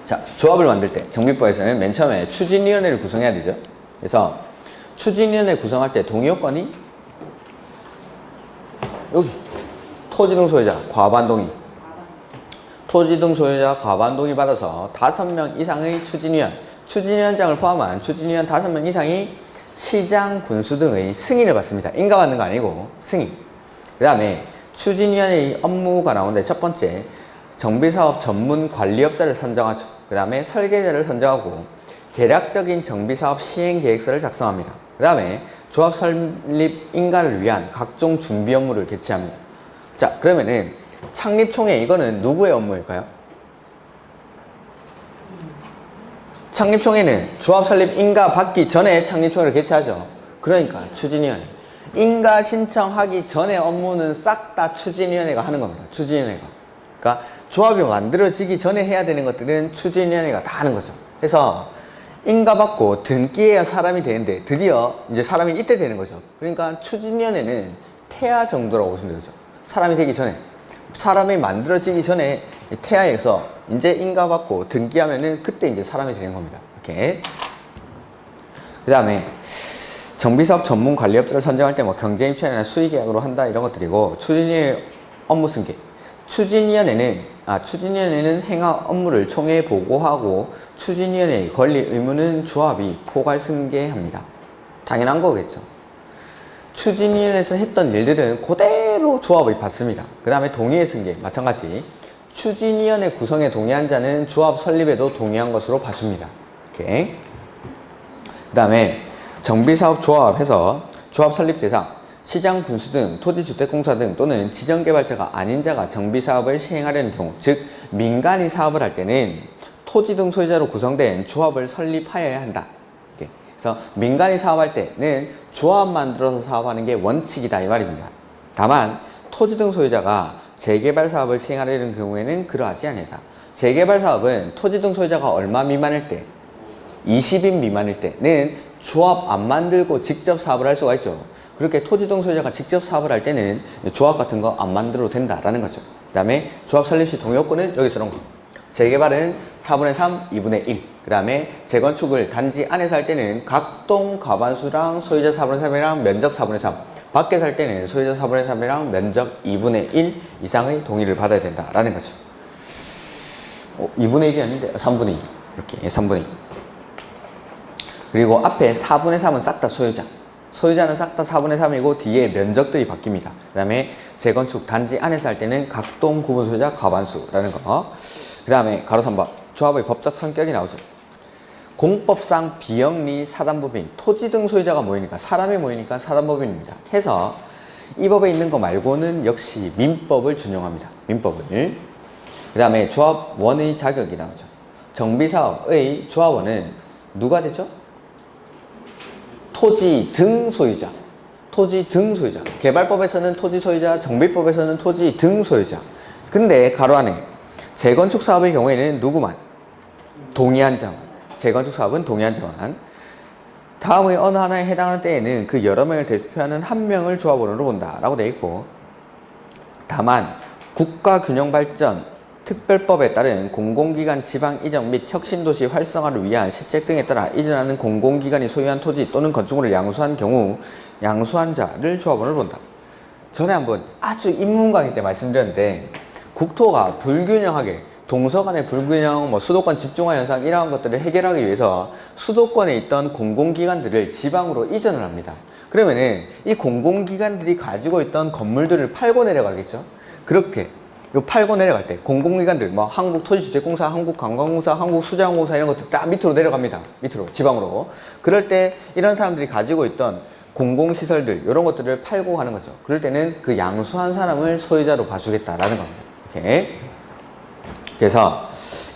자, 조합을 만들 때 정비법에서는 맨 처음에 추진위원회를 구성해야 되죠. 그래서 추진위원회 구성할 때 동의요건이 여기 토지 등 소유자 과반동의, 토지 등 소유자 과반동의 받아서 5명 이상의 추진위원장을 포함한 추진위원 5명 이상이 시장, 군수 등의 승인을 받습니다. 인가받는 거 아니고 승인. 그 다음에 추진위원회의 업무가 나오는데 첫 번째, 정비사업 전문 관리업자를 선정하죠. 그 다음에 설계자를 선정하고 계략적인 정비사업 시행계획서를 작성합니다. 그 다음에 조합 설립 인가를 위한 각종 준비 업무를 개최합니다. 자, 그러면은 창립총회 이거는 누구의 업무일까요? 창립총회는 조합 설립 인가 받기 전에 창립총회를 개최하죠. 그러니까 추진위원회. 인가 신청하기 전에 업무는 싹 다 추진위원회가 하는 겁니다. 추진위원회가. 그러니까 조합이 만들어지기 전에 해야 되는 것들은 추진위원회가 다 하는 거죠. 그래서 인가받고 등기해야 사람이 되는데 드디어 이제 사람이 이때 되는 거죠. 그러니까 추진위원회는 태아 정도라고 보시면 되죠. 사람이 되기 전에, 사람이 만들어지기 전에 태아에서 이제 인가받고 등기하면은 그때 이제 사람이 되는 겁니다. 이렇게. 그 다음에 정비사업 전문 관리업자를 선정할 때 뭐 경쟁입찰이나 수의계약으로 한다 이런 것들이고, 추진위원회 업무 승계. 추진위원회는 행하 업무를 총회에 보고하고 추진위원회의 권리 의무는 조합이 포괄 승계합니다. 당연한 거겠죠. 추진위원회에서 했던 일들은 그대로 조합이 받습니다. 그 다음에 동의의 승계 마찬가지. 추진위원회 구성에 동의한 자는 조합 설립에도 동의한 것으로 봐줍니다. 이렇게. 그 다음에 정비사업 조합해서 조합 설립 대상 시장, 군수 등 토지주택공사 등 또는 지정개발자가 아닌 자가 정비사업을 시행하려는 경우, 즉 민간이 사업을 할 때는 토지 등 소유자로 구성된 조합을 설립하여야 한다. 이렇게. 그래서 민간이 사업할 때는 조합 만들어서 사업하는 게 원칙이다 이 말입니다. 다만 토지 등 소유자가 재개발 사업을 시행하려는 경우에는 그러하지 않다. 재개발 사업은 토지 등 소유자가 얼마 미만일 때, 20인 미만일 때는 조합 안 만들고 직접 사업을 할 수가 있죠. 그렇게 토지 등 소유자가 직접 사업을 할 때는 조합 같은 거 안 만들어도 된다라는 거죠. 그 다음에 조합 설립 시 동의요건은 여기서 이런 거. 재개발은 4분의 3, 2분의 1. 그 다음에 재건축을 단지 안에서 할 때는 각동 과반수랑 소유자 4분의 3이랑 면적 4분의 3. 밖에서 할 때는 소유자 4분의 3이랑 면적 2분의 1 이상의 동의를 받아야 된다라는 거죠. 2분의 1이 아닌데 3분의 2. 이렇게 3분의 2. 그리고 앞에 4분의 3은 싹 다 소유자. 소유자는 싹 다 4분의 3이고 뒤에 면적들이 바뀝니다. 그 다음에 재건축 단지 안에서 할 때는 각동 구분 소유자 과반수라는 거. 그 다음에 가로 3번 조합의 법적 성격이 나오죠. 공법상 비영리 사단법인, 토지 등 소유자가 모이니까, 사람이 모이니까 사단법인입니다. 해서 이 법에 있는 거 말고는 역시 민법을 준용합니다. 민법을. 그 다음에 조합원의 자격이 나오죠. 정비사업의 조합원은 누가 되죠? 토지 등 소유자. 토지 등 소유자. 개발법에서는 토지 소유자, 정비법에서는 토지 등 소유자. 근데 가로 안에 재건축 사업의 경우에는 누구만? 동의한 자만. 재건축 사업은 동의한 자만. 다음의 어느 하나에 해당하는 때에는 그 여러 명을 대표하는 한 명을 조합원으로 본다라고 되어 있고, 다만 국가균형발전 특별법에 따른 공공기관 지방 이전 및 혁신도시 활성화를 위한 시책 등에 따라 이전하는 공공기관이 소유한 토지 또는 건축물을 양수한 경우 양수한 자를 조합원으로 본다. 전에 한번 아주 입문 강의 때 말씀드렸는데, 국토가 불균형하게 동서간의 불균형, 수도권 집중화 현상 이러한 것들을 해결하기 위해서 수도권에 있던 공공기관들을 지방으로 이전을 합니다. 그러면은 이 공공기관들이 가지고 있던 건물들을 팔고 내려가겠죠. 그렇게 팔고 내려갈 때 공공기관들, 한국토지주택공사, 한국관광공사, 한국수자원공사 이런 것들 다 밑으로 내려갑니다. 밑으로, 지방으로. 그럴 때 이런 사람들이 가지고 있던 공공시설들 이런 것들을 팔고 가는 거죠. 그럴 때는 그 양수한 사람을 소유자로 봐주겠다라는 겁니다. 이렇게. 그래서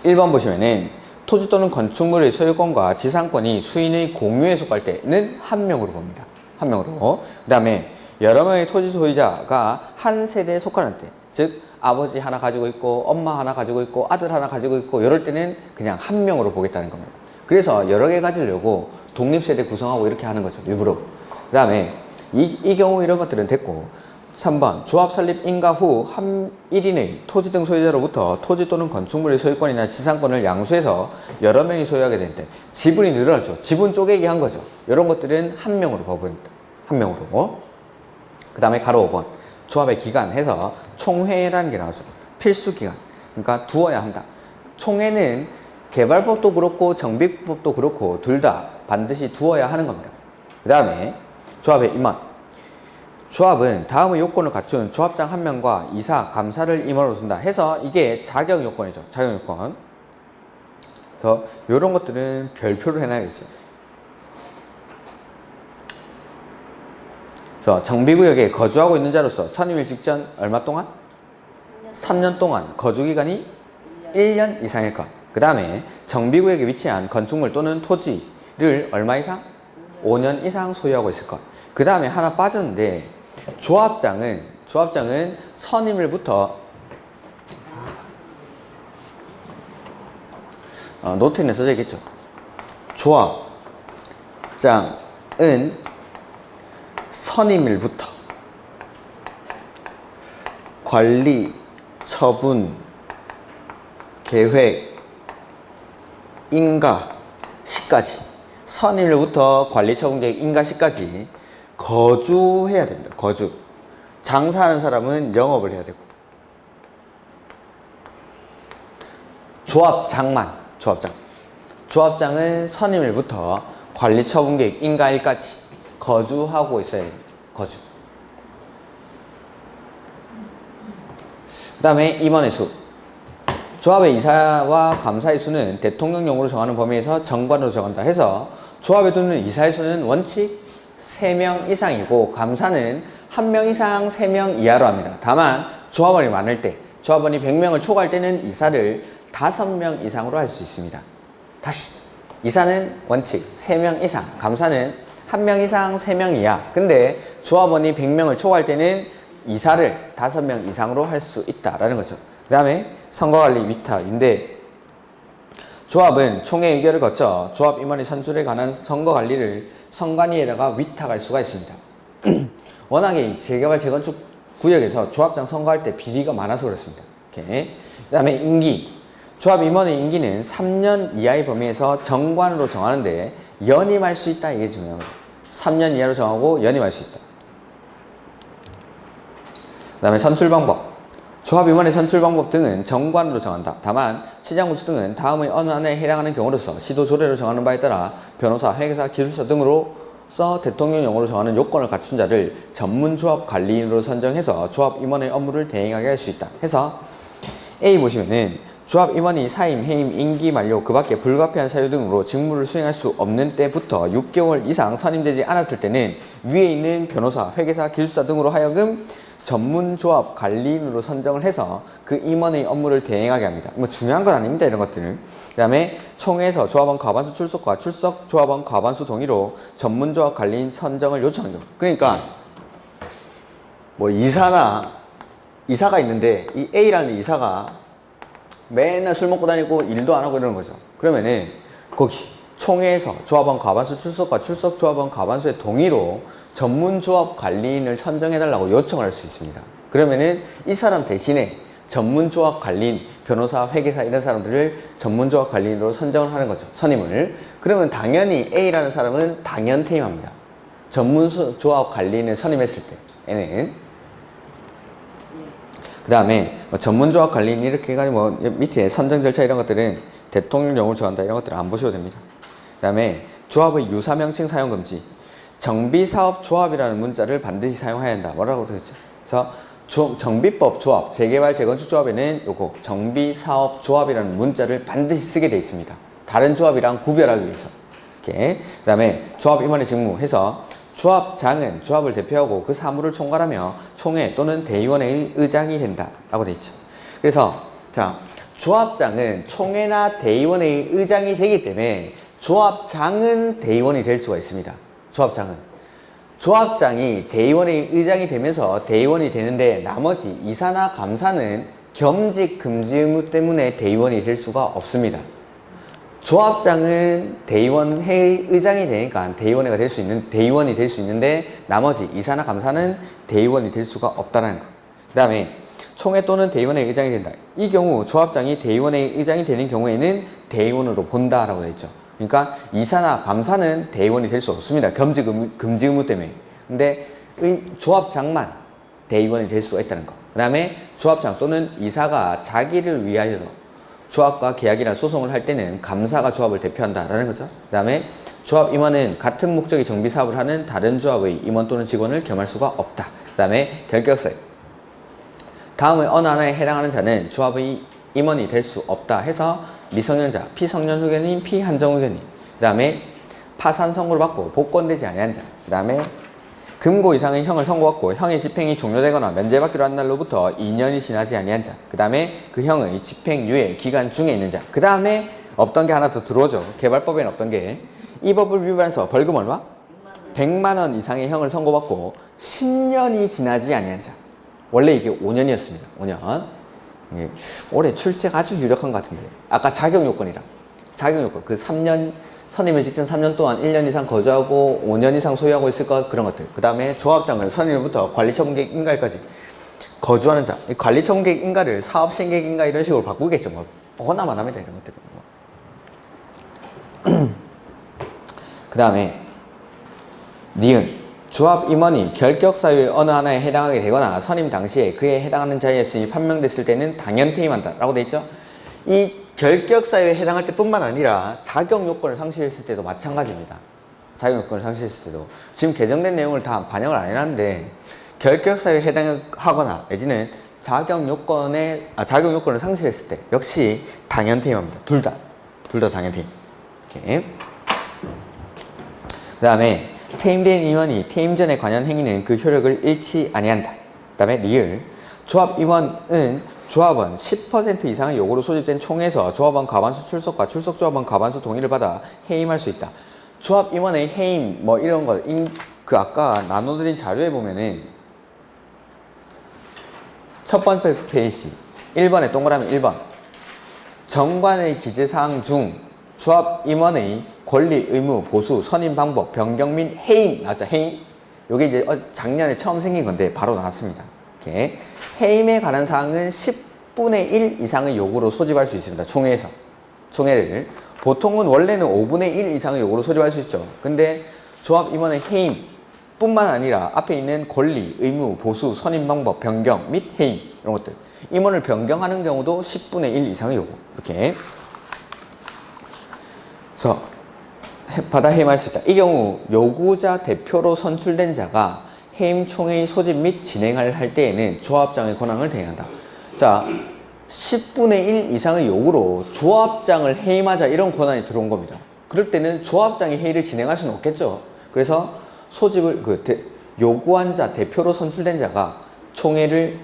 1번 보시면은 토지 또는 건축물의 소유권과 지상권이 수인의 공유에 속할 때는 한 명으로 봅니다. 한 명으로. 그 다음에 여러 명의 토지 소유자가 한 세대에 속하는 때, 즉 아버지 하나 가지고 있고 엄마 하나 가지고 있고 아들 하나 가지고 있고 이럴 때는 그냥 한 명으로 보겠다는 겁니다. 그래서 여러 개 가지려고 독립세대 구성하고 이렇게 하는 거죠. 일부러. 그 다음에 이 경우 이런 것들은 됐고 3번 조합 설립 인가 후 1인의 토지 등 소유자로부터 토지 또는 건축물의 소유권이나 지상권을 양수해서 여러 명이 소유하게 되는데 지분이 늘어나죠. 지분 쪼개기 한 거죠. 이런 것들은 한 명으로 법원입니다. 한 명으로. 그 다음에 가로 5번 조합의 기간 해서 총회라는 게 나오죠. 필수 기간. 그러니까 두어야 한다. 총회는 개발법도 그렇고 정비법도 그렇고 둘 다 반드시 두어야 하는 겁니다. 그 다음에 조합의 임원. 조합은 다음의 요건을 갖춘 조합장 한 명과 이사, 감사를 임원으로 둔다 해서 이게 자격 요건이죠. 자격 요건. 그래서 이런 것들은 별표를 해놔야겠죠. 그래서 정비구역에 거주하고 있는 자로서 선임일 직전 얼마 동안? 3년 동안 거주기간이 1년 이상일 것. 그 다음에 정비구역에 위치한 건축물 또는 토지를 얼마 이상? 5년 이상 소유하고 있을 것. 그 다음에 하나 빠졌는데 조합장은 선임일부터 노트에 써져 있겠죠. 조합장은 선임일부터 관리, 처분, 계획, 인가 시까지 선임일부터 관리, 처분, 계획, 인가 시까지 거주해야 됩니다. 거주. 장사하는 사람은 영업을 해야 되고 조합장은 선임일부터 관리, 처분, 계획, 인가일까지 거주하고 있어야 됩니다. 거주. 그 다음에 임원의 수. 조합의 이사와 감사의 수는 대통령령으로 정하는 범위에서 정관으로 정한다 해서 조합에 두는 이사의 수는 원칙 3명 이상이고 감사는 1명 이상 3명 이하로 합니다. 다만 조합원이 많을 때 조합원이 100명을 초과할 때는 이사를 5명 이상으로 할 수 있습니다. 다시 이사는 원칙 3명 이상, 감사는 1명 이상 3명 이하. 근데 조합원이 100명을 초과할 때는 이사를 5명 이상으로 할 수 있다라는 거죠. 그 다음에 선거관리 위탁인데 조합은 총회 의결을 거쳐 조합 임원의 선출에 관한 선거관리를 선관위에다가 위탁할 수가 있습니다. 워낙에 재개발 재건축 구역에서 조합장 선거할 때 비리가 많아서 그렇습니다. 그 다음에 임기. 조합 임원의 임기는 3년 이하의 범위에서 정관으로 정하는데 연임할 수 있다. 이게 중요합니다. 3년 이하로 정하고 연임할 수 있다. 그 다음에 선출 방법. 조합 임원의 선출 방법 등은 정관으로 정한다. 다만 시장군수 등은 다음의 어느 안에 해당하는 경우로서 시도 조례로 정하는 바에 따라 변호사, 회계사, 기술사 등으로서 대통령령으로 정하는 요건을 갖춘 자를 전문조합 관리인으로 선정해서 조합 임원의 업무를 대행하게 할 수 있다. 해서 A 보시면은 조합 임원이 사임, 해임, 임기 만료, 그 밖에 불가피한 사유 등으로 직무를 수행할 수 없는 때부터 6개월 이상 선임되지 않았을 때는 위에 있는 변호사, 회계사, 기술사 등으로 하여금 전문조합 관리인으로 선정을 해서 그 임원의 업무를 대행하게 합니다. 뭐 중요한 건 아닙니다. 이런 것들은. 그 다음에 총회에서 조합원 과반수 출석과 출석 조합원 과반수 동의로 전문조합 관리인 선정을 요청하는 거. 그러니까 뭐 이사가 있는데 이 A라는 이사가 맨날 술 먹고 다니고 일도 안 하고 이러는 거죠. 그러면은 거기 총회에서 조합원 과반수 출석과 출석 조합원 과반수의 동의로 전문조합 관리인을 선정해달라고 요청을 할 수 있습니다. 그러면은 이 사람 대신에 전문조합 관리인, 변호사, 회계사 이런 사람들을 전문조합 관리인으로 선정을 하는 거죠. 선임을. 그러면 당연히 A라는 사람은 당연 퇴임합니다. 전문조합 관리인을 선임했을 때에는. 그 다음에 뭐 전문조합 관리인 이렇게 해가지고 뭐 밑에 선정 절차 이런 것들은 대통령령으로 정한다 이런 것들은 안 보셔도 됩니다. 그 다음에 조합의 유사명칭 사용 금지. 정비사업조합이라는 문자를 반드시 사용해야 한다. 뭐라고 되었죠? 그래서 정비법 조합, 재개발 재건축 조합에는 요거 정비사업조합이라는 문자를 반드시 쓰게 되어 있습니다. 다른 조합이랑 구별하기 위해서. 이렇게. 그 다음에 조합 임원의 직무 해서 조합장은 조합을 대표하고 그 사무를 총괄하며 총회 또는 대의원의 의장이 된다. 라고 되어 있죠. 그래서 자, 조합장은 총회나 대의원의 의장이 되기 때문에 조합장은 대의원이 될 수가 있습니다. 조합장이 대의원의 의장이 되면서 대의원이 되는데 나머지 이사나 감사는 겸직 금지 의무 때문에 대의원이 될 수가 없습니다. 조합장은 대의원 회의 의장이 되니까 대의원회가 될 수 있는, 대의원이 될 수 있는데 나머지 이사나 감사는 대의원이 될 수가 없다는 거. 그 다음에 총회 또는 대의원회 의장이 된다. 이 경우 조합장이 대의원회 의장이 되는 경우에는 대의원으로 본다라고 되어 있죠. 그러니까 이사나 감사는 대의원이 될 수 없습니다. 금지 의무 때문에. 근데 조합장만 대의원이 될 수가 있다는 거. 그 다음에 조합장 또는 이사가 자기를 위하여서 조합과 계약이나 소송을 할 때는 감사가 조합을 대표한다라는 거죠. 그 다음에 조합 임원은 같은 목적의 정비 사업을 하는 다른 조합의 임원 또는 직원을 겸할 수가 없다. 그 다음에 결격서에 다음의 어느 하나에 해당하는 자는 조합의 임원이 될 수 없다 해서 미성년자, 피성년 후견인, 피한정 후견인, 그 다음에 파산 선고를 받고 복권되지 아니한 자, 그 다음에 금고 이상의 형을 선고받고 형의 집행이 종료되거나 면제받기로 한 날로부터 2년이 지나지 아니한 자, 그 다음에 그 형의 집행유예 기간 중에 있는 자, 그 다음에 없던 게 하나 더 들어오죠. 개발법에는 없던 게 이 법을 위반해서 벌금 얼마? 100만 원 이상의 형을 선고받고 10년이 지나지 아니한 자. 원래 이게 5년이었습니다. 5년. 올해 출제가 아주 유력한 것 같은데. 아까 자격요건이랑 자격요건 그 3년 선임을 직전 3년 동안 1년 이상 거주하고 5년 이상 소유하고 있을 것, 그런 것들. 그 다음에 조합장은 선임부터 관리처분계획 인가까지 거주하는 자. 이 관리처분계획 인가를 사업시행계획 인가 이런 식으로 바꾸겠죠. 뭐 보나만 하면 되는 것들. 그 다음에 니은 조합 임원이 결격 사유의 어느 하나에 해당하게 되거나 선임 당시에 그에 해당하는 자리에서 판명됐을 때는 당연 퇴임한다 라고 돼 있죠. 이 결격 사유에 해당할 때뿐만 아니라 자격 요건을 상실했을 때도 마찬가지입니다. 자격 요건을 상실했을 때도 지금 개정된 내용을 다 반영을 안 해놨는데 결격 사유에 해당하거나 내지는 자격 요건을 상실했을 때 역시 당연 퇴임합니다. 둘 다 당연 퇴임. 이렇게. 그 다음에 퇴임된 임원이 퇴임 전에 관한 행위는 그 효력을 잃지 아니한다. 그 다음에 리을 조합 임원은 조합원 10% 이상의 요구로 소집된 총회에서 조합원 과반수 출석과 출석 조합원 과반수 동의를 받아 해임할 수 있다. 조합 임원의 해임 뭐 이런 거 그 아까 나눠드린 자료에 보면은 첫 번째 페이지 1번에 동그라미 1번 정관의 기재사항 중 조합 임원의 권리, 의무, 보수, 선임 방법, 변경 및 해임 나왔죠. 해임. 요게 이제 작년에 처음 생긴 건데 바로 나왔습니다. 이렇게 해임에 관한 사항은 10분의 1 이상의 요구로 소집할 수 있습니다. 총회에서. 총회를. 보통은 원래는 5분의 1 이상의 요구로 소집할 수 있죠. 근데 조합 임원의 해임 뿐만 아니라 앞에 있는 권리, 의무, 보수, 선임 방법, 변경 및 해임 이런 것들. 임원을 변경하는 경우도 10분의 1 이상의 요구. 이렇게. 그래서 받아 해임할 수 있다. 이 경우 요구자 대표로 선출된 자가 해임 총회의 소집 및 진행을 할 때에는 조합장의 권한을 대행한다. 자, 10분의 1 이상의 요구로 조합장을 해임하자 이런 권한이 들어온 겁니다. 그럴 때는 조합장이 회의를 진행할 수는 없겠죠. 그래서 소집을 요구한 자 대표로 선출된 자가 총회를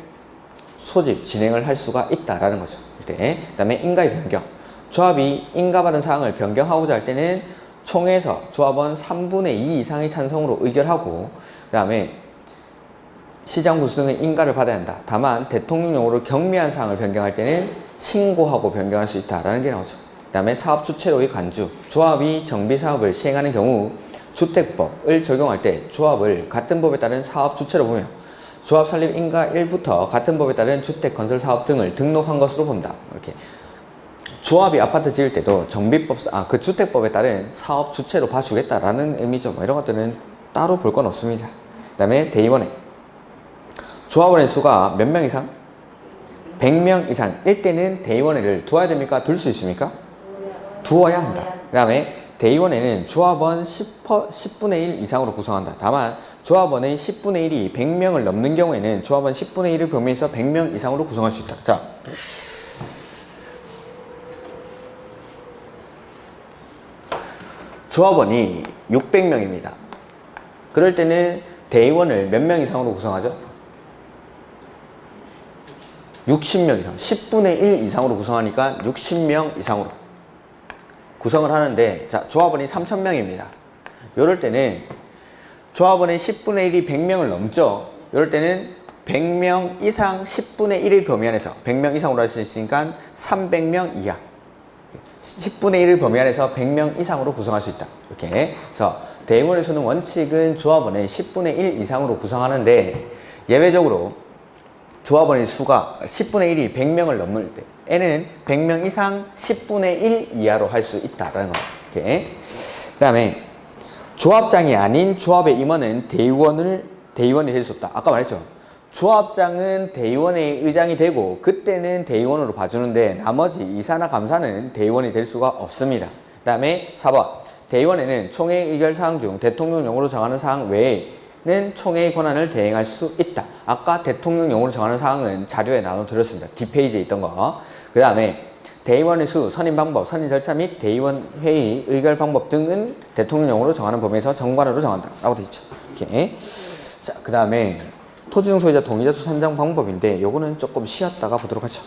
소집 진행을 할 수가 있다라는 거죠. 그 다음에 인가의 변경. 조합이 인가받은 사항을 변경하고자 할 때는 총회에서 조합원 3분의 2 이상의 찬성으로 의결하고 그 다음에 시장 부수 등의 인가를 받아야 한다. 다만 대통령령으로 경미한 사항을 변경할 때는 신고하고 변경할 수 있다라는 게 나오죠. 그 다음에 사업 주체로의 간주. 조합이 정비 사업을 시행하는 경우 주택법을 적용할 때 조합을 같은 법에 따른 사업 주체로 보며 조합 설립 인가 1부터 같은 법에 따른 주택 건설 사업 등을 등록한 것으로 본다. 이렇게. 조합이 아파트 지을 때도 정비법, 그 주택법에 따른 사업 주체로 봐주겠다라는 의미죠. 뭐 이런 것들은 따로 볼 건 없습니다. 그 다음에 대의원회. 조합원의 수가 몇 명 이상? 100명 이상일 때는 대의원회를 두어야 됩니까? 둘 수 있습니까? 두어야 한다. 그 다음에 대의원회는 조합원 10분의 1 이상으로 구성한다. 다만 조합원의 10분의 1이 100명을 넘는 경우에는 조합원 10분의 1을 범위해서 100명 이상으로 구성할 수 있다. 자, 조합원이 600명입니다. 그럴 때는 대의원을 몇 명 이상으로 구성하죠? 60명 이상, 10분의 1 이상으로 구성하니까 60명 이상으로 구성을 하는데, 자, 조합원이 3,000명입니다. 이럴 때는 조합원의 10분의 1이 100명을 넘죠? 이럴 때는 100명 이상 10분의 1의 범위 안에서 100명 이상으로 할 수 있으니까 300명 이하. 10분의 1을 범위 안에서 100명 이상으로 구성할 수 있다. 이렇게. 그래서 대의원의 수는 원칙은 조합원의 10분의 1 이상으로 구성하는데 예외적으로 조합원의 수가 10분의 1이 100명을 넘을 때 N은 100명 이상 10분의 1 이하로 할 수 있다라는 거. 이렇게. 그 다음에 조합장이 아닌 조합의 임원은 대의원이 될 수 없다. 아까 말했죠. 조합장은 대의원의 의장이 되고 그때는 대의원으로 봐주는데 나머지 이사나 감사는 대의원이 될 수가 없습니다. 그 다음에 4번 대의원에는 총회 의결사항 중 대통령령으로 정하는 사항 외에는 총회의 권한을 대행할 수 있다. 아까 대통령령으로 정하는 사항은 자료에 나눠드렸습니다. 뒷페이지에 있던 거. 그 다음에 대의원의 수, 선임 방법, 선임 절차 및 대의원 회의 의결 방법 등은 대통령령으로 정하는 범위에서 정관으로 정한다. 라고 되어 있죠. 이렇게. 자, 그 다음에 토지중 소유자 동의자 수 산정 방법인데 요거는 조금 쉬었다가 보도록 하죠.